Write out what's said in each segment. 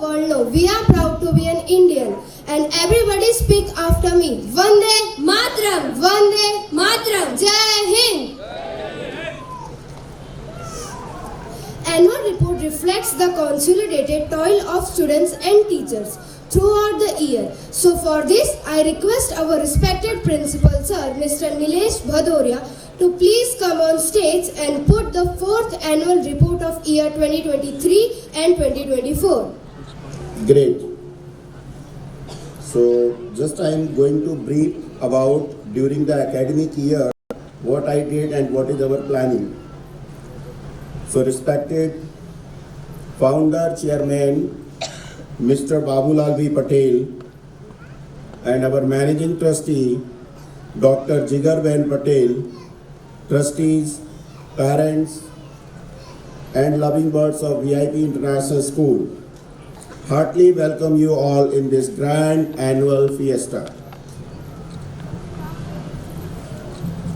world know we are proud to be an Indian. And everybody speak after me. Vande Mataram. Vande Mataram. Jai Hind. Annual report reflects the consolidated toil of students and teachers throughout the year. So for this, I request our respected principal, Sir, Mr. Nilesh Bhadoria, to please come on stage and put the 4th annual report of year 2023 and 2024. Great. So just I am going to brief about during the academic year what I did and what is our planning. So respected founder, chairman, Mr. Babulal V. Patel and our managing trustee, Dr. Jigar Ben Patel, trustees, parents and loving birds of VIP International School, heartily welcome you all in this grand annual fiesta.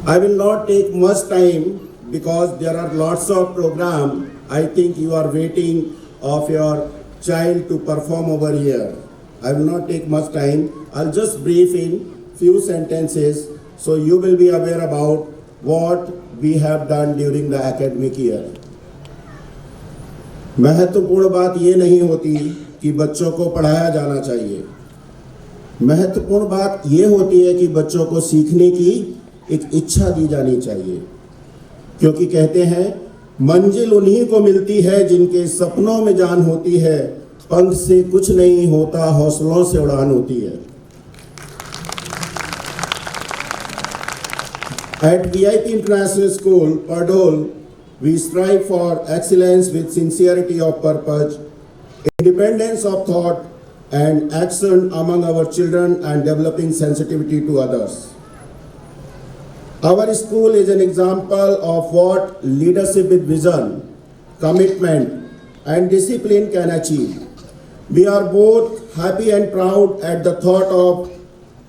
I will not take much time because there are lots of programs. I think you are waiting of your child to perform over here. I will not take much time. I'll just brief in few sentences so you will be aware about what we have done during the academic year. महत्वपूर्ण बात ये नहीं होती कि बच्चों को पढ़ाया जाना चाहिए, महत्वपूर्ण बात ये होती है कि बच्चों को सीखने की एक इच्छा दी जानी चाहिए, क्योंकि कहते हैं मंजिल उन्हीं को मिलती है जिनके सपनों में जान होती है, पंख से कुछ नहीं होता हौसलों से उड़ान होती है. At VIP International School, Pardol, we strive for excellence with sincerity of purpose, independence of thought and action among our children and developing sensitivity to others. Our school is an example of what leadership with vision, commitment and discipline can achieve. We are both happy and proud at the thought of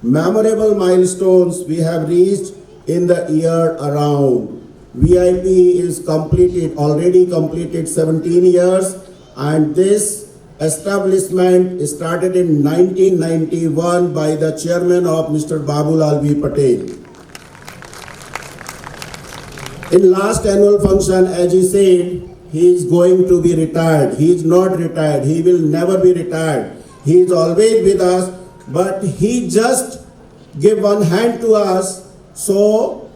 memorable milestones we have reached in the year around. VIP is already completed 17 years, and this establishment started in 1991 by the chairman of Mr. Babulal V. Patel. In last annual function, as he said, he is going to be retired. He is not retired. He will never be retired. He is always with us, but he just gave one hand to us. So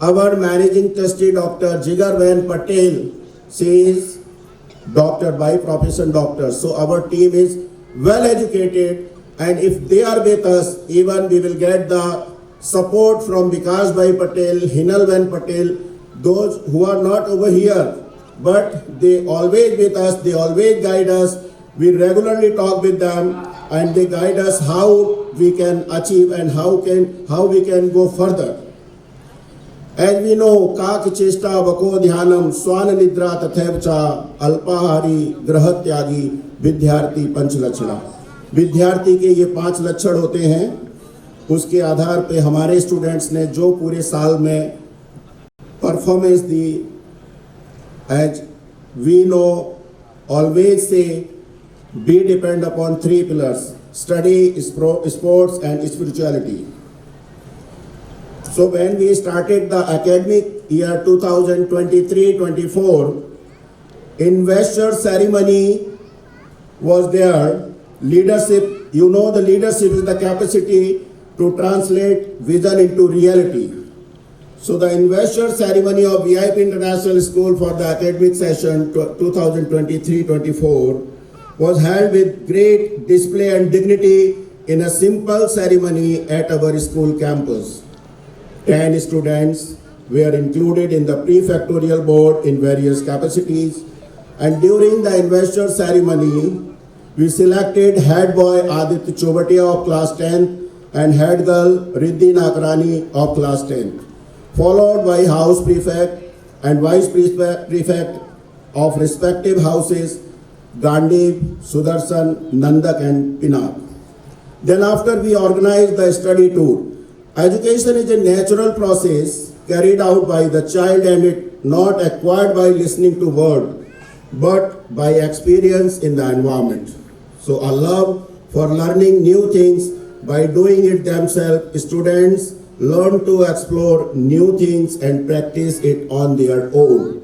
our managing trustee, Dr. Jigar Ben Patel, says doctor by profession doctor. So our team is well educated, and if they are with us, even we will get the support from Vikas Bhai Patel, Hinal Ben Patel, those who are not over here, but they always with us, they always guide us. We regularly talk with them and they guide us how we can achieve and how we can go further. As we know, Kak Chesta Vako Dhyanam Swan Nidra Tathevcha Alpahari Grahatyagi Vidyarthi Panchlachana. विद्यार्थी के ये 5 लक्षण होते हैं, उसके आधार पे हमारे students ने जो पूरे साल में performance the, as we know, always say, be depend upon 3 pillars: study, sports and spirituality. So when we started the academic year 2023-24, investor ceremony was there. Leadership, you know, the leadership is the capacity to translate vision into reality. So the investor ceremony of VIP International School for the academic session 2023-24 was held with great display and dignity in a simple ceremony at our school campus. 10 students were included in the prefectorial board in various capacities, and during the investor ceremony, we selected head boy Aditya Chobatia of class 10th and head girl Riddhi Nakarani of class 10th, followed by house prefect and vice prefect of respective houses Gandhi, Sudarshan, Nandak and Pinak. Then after we organized the study tour. Education is a natural process carried out by the child and it not acquired by listening to word, but by experience in the environment. So a love for learning new things by doing it themselves. Students learn to explore new things and practice it on their own.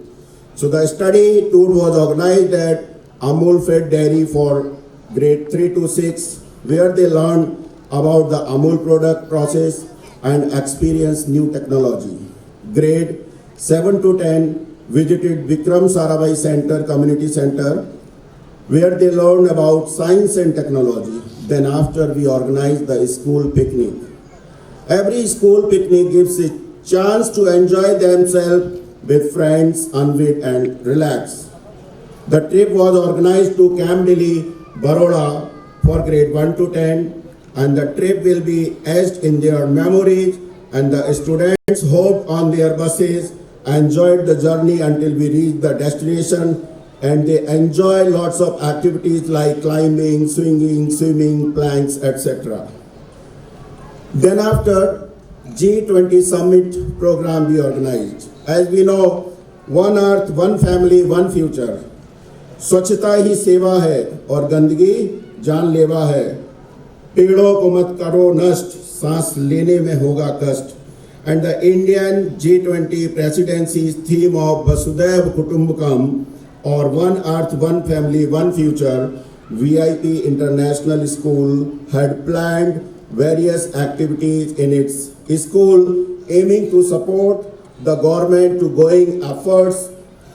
So the study tour was organized at Amul Fed Dairy for grade 3 to 6, where they learned about the Amul product process and experienced new technology. Grade 7 to 10 visited Vikram Sarabhai Center, Community Center, where they learned about science and technology. Then after we organized the school picnic. Every school picnic gives a chance to enjoy themselves with friends, unwind and relax. The trip was organized to Camp Delhi, Baroda for grade 1 to 10, and the trip will be etched in their memories, and the students hopped on their buses, enjoyed the journey until we reached the destination, and they enjoy lots of activities like climbing, swinging, swimming, planks, etc. Then after G20 Summit program we organized. As we know, one earth, one family, one future. स्वच्छता ही सेवा है और गंदगी जानलेवा है. पेड़ों को मत करो नष्ट, सांस लेने में होगा कष्ट. And the Indian G20 presidency's theme of Vasudhaiva Kutumbakam, or One Earth, One Family, One Future, VIP International School had planned various activities in its school aiming to support the government to going efforts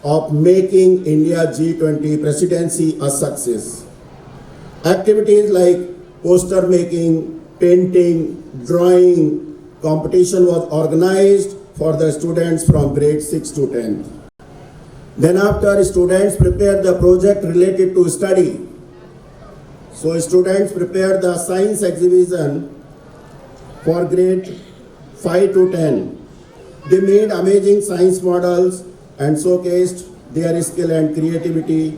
of making India G20 presidency a success. Activities like poster making, painting, drawing competition was organized for the students from grade 6 to 10. Then after, students prepared the project related to study. So students prepared the science exhibition for grade 5 to 10. They made amazing science models and showcased their skill and creativity.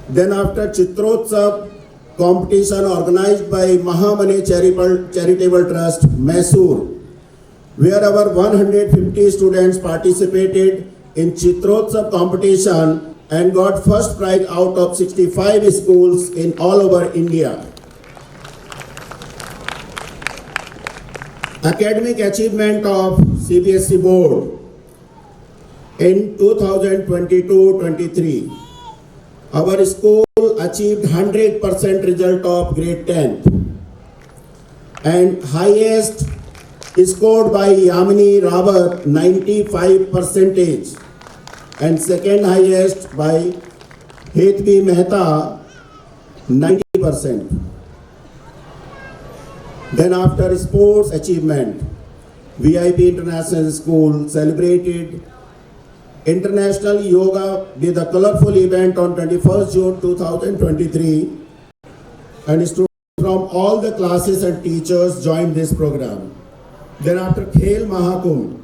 Then after, Chitrotsav competition organized by Mahamani Charitable Trust, Mysore, where our 150 students participated in Chitrotsav competition and got first prize out of 65 schools in all over India. Academic achievement of CBSE board in 2022-23. Our school achieved 100% result of grade 10th and highest scored by Yamini Rawat 95% and second highest by Hetvi Mehta 90%. Then after sports achievement, VIP International School celebrated International Yoga with a colorful event on 21st June 2023, and students from all the classes and teachers joined this program. Then after Khel Mahakumbh,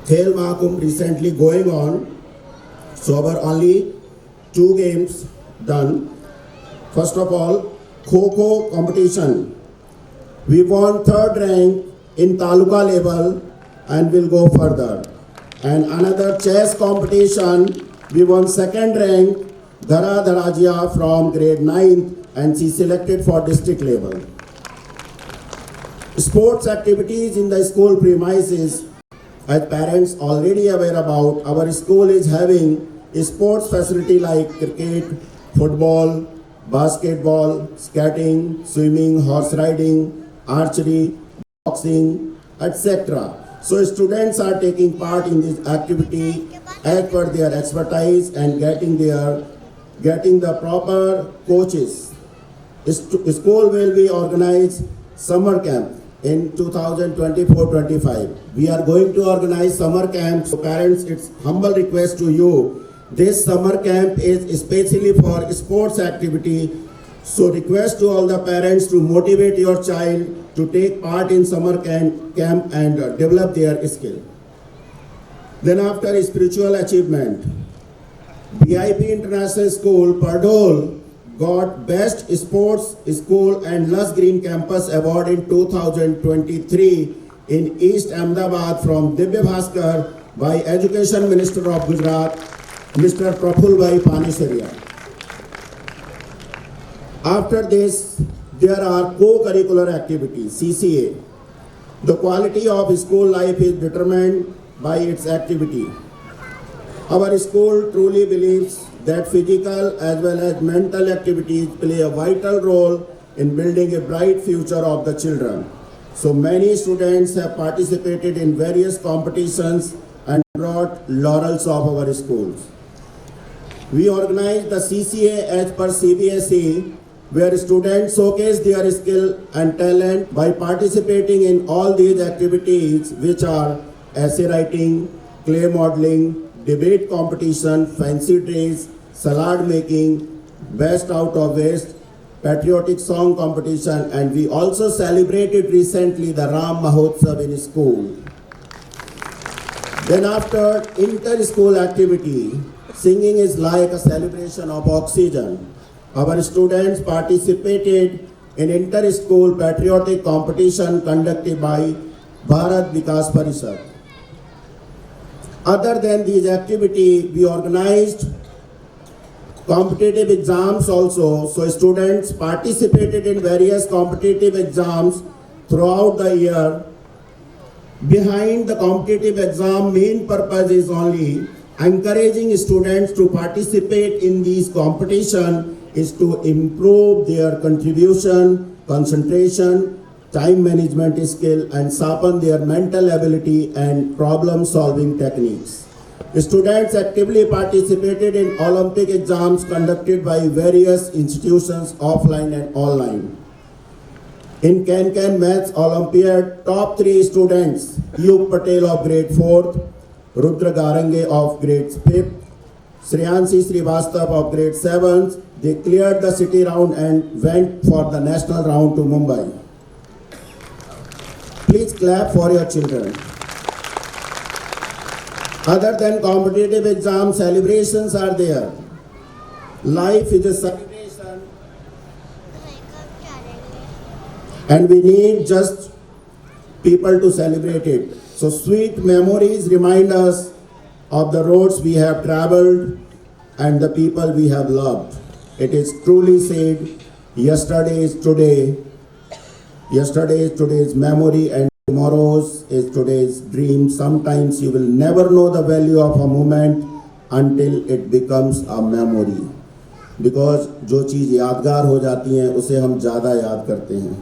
Khel Mahakumbh recently going on, so our only 2 games done. First of all, Kho-Kho competition. We won 3rd rank in Taluka level and will go further. And another chess competition, we won 2nd rank, Dhara Dharajia from grade 9th, and she selected for district level. Sports activities in the school premises, as parents already aware about, our school is having a sports facility like cricket, football, basketball, skating, swimming, horse riding, archery, boxing, etc. So students are taking part in this activity as per their expertise and getting the proper coaches. School will be organized summer camp in 2024-25. We are going to organize summer camp. So parents, it's humble request to you. This summer camp is especially for sports activity. So request to all the parents to motivate your child to take part in summer camp and develop their skill. Then after spiritual achievement, VIP International School, Pardol, got Best Sports School and Lush Green Campus Award in 2023 in East Ahmedabad from Divya Bhaskar by Education Minister of Gujarat, Mr. Praful Bhai Panesariya. After this, there are co-curricular activities, CCA. The quality of school life is determined by its activity. Our school truly believes that physical as well as mental activities play a vital role in building a bright future of the children. So many students have participated in various competitions and brought laurels of our schools. We organize the CCA as per CBSE, where students showcase their skill and talent by participating in all these activities, which are essay writing, clay modeling, debate competition, fancy dress, salad making, best out of waste, patriotic song competition, and we also celebrated recently the Ram Mahotsav in school. Then after inter-school activity, singing is like a celebration of oxygen. Our students participated in inter-school patriotic competition conducted by Bharat Vikas Parishad. Other than these activities, we organized competitive exams also. So students participated in various competitive exams throughout the year. Behind the competitive exam, main purpose is only encouraging students to participate in these competition is to improve their contribution, concentration, time management skill, and sharpen their mental ability and problem-solving techniques. Students actively participated in Olympic exams conducted by various institutions offline and online. In Can Maths Olympiad, top 3 students, Yug Patel of grade 4th, Rudra Garange of grade 5th, Shreyanshi Srivastav of grade 7th, they cleared the city round and went for the national round to Mumbai. Please clap for your children. Other than competitive exam, celebrations are there. Life is a celebration and we need just people to celebrate it. So sweet memories remind us of the roads we have traveled and the people we have loved. It is truly said, yesterday is today, yesterday is today's memory and tomorrow's is today's dream. Sometimes you will never know the value of a moment until it becomes a memory. Because जो चीज़ यादगार हो जाती हैं उसे हम ज़्यादा याद करते हैं.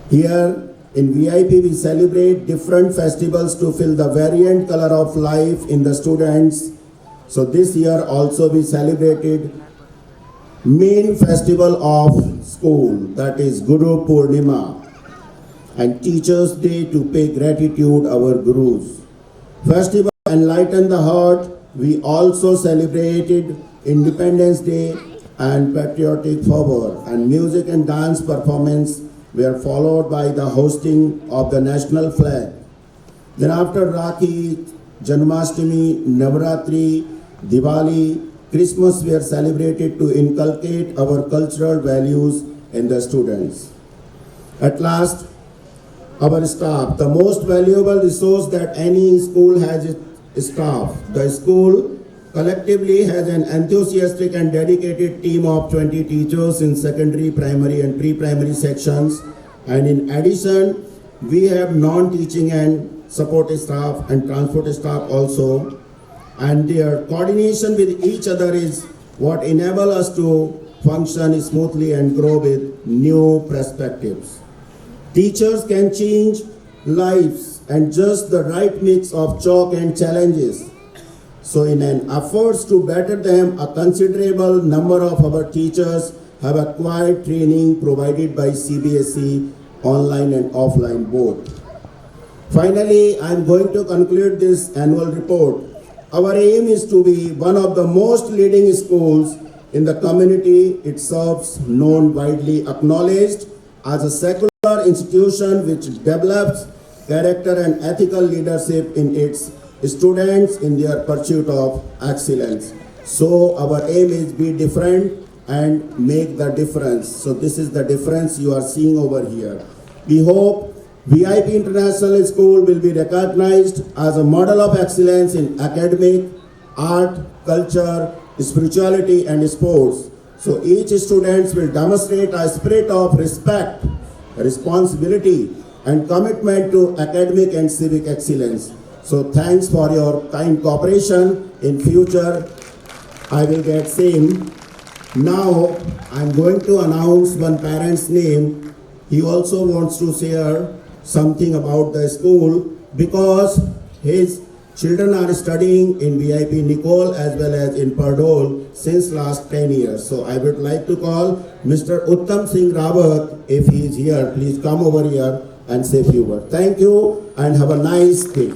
Here in VIP we celebrate different festivals to fill the variant color of life in the students. So this year also we celebrated main festival of school, that is Guru Purnima, and Teachers Day to pay gratitude our gurus. Festival enlighten the heart. We also celebrated Independence Day and patriotic fervor, and music and dance performance were followed by the hosting of the national flag. Then after Rakhi, Janmashtami, Navratri, Diwali, Christmas were celebrated to inculcate our cultural values in the students. At last, our staff, the most valuable resource that any school has is staff. The school collectively has an enthusiastic and dedicated team of 20 teachers in secondary, primary and pre-primary sections. And in addition, we have non-teaching and support staff and transport staff also. And their coordination with each other is what enables us to function smoothly and grow with new perspectives. Teachers can change lives and just the right mix of chalk and challenges. So in an effort to better them, a considerable number of our teachers have acquired training provided by CBSE, online and offline both. Finally, I am going to conclude this annual report. Our aim is to be one of the most leading schools in the community it serves, known widely acknowledged as a secular institution which develops character and ethical leadership in its students in their pursuit of excellence. So our aim is be different and make the difference. So this is the difference you are seeing over here. We hope VIP International School will be recognized as a model of excellence in academic, art, culture, spirituality and sports. So each student will demonstrate a spirit of respect, responsibility, and commitment to academic and civic excellence. So thanks for your kind cooperation. In future, I will get same. Now I'm going to announce one parent's name. He also wants to share something about the school because his children are studying in VIP Nicole as well as in Pardol since last 10 years. So I would like to call Mr. Uttam Singh Rawat. If he is here, please come over here and say a few words. Thank you and have a nice day.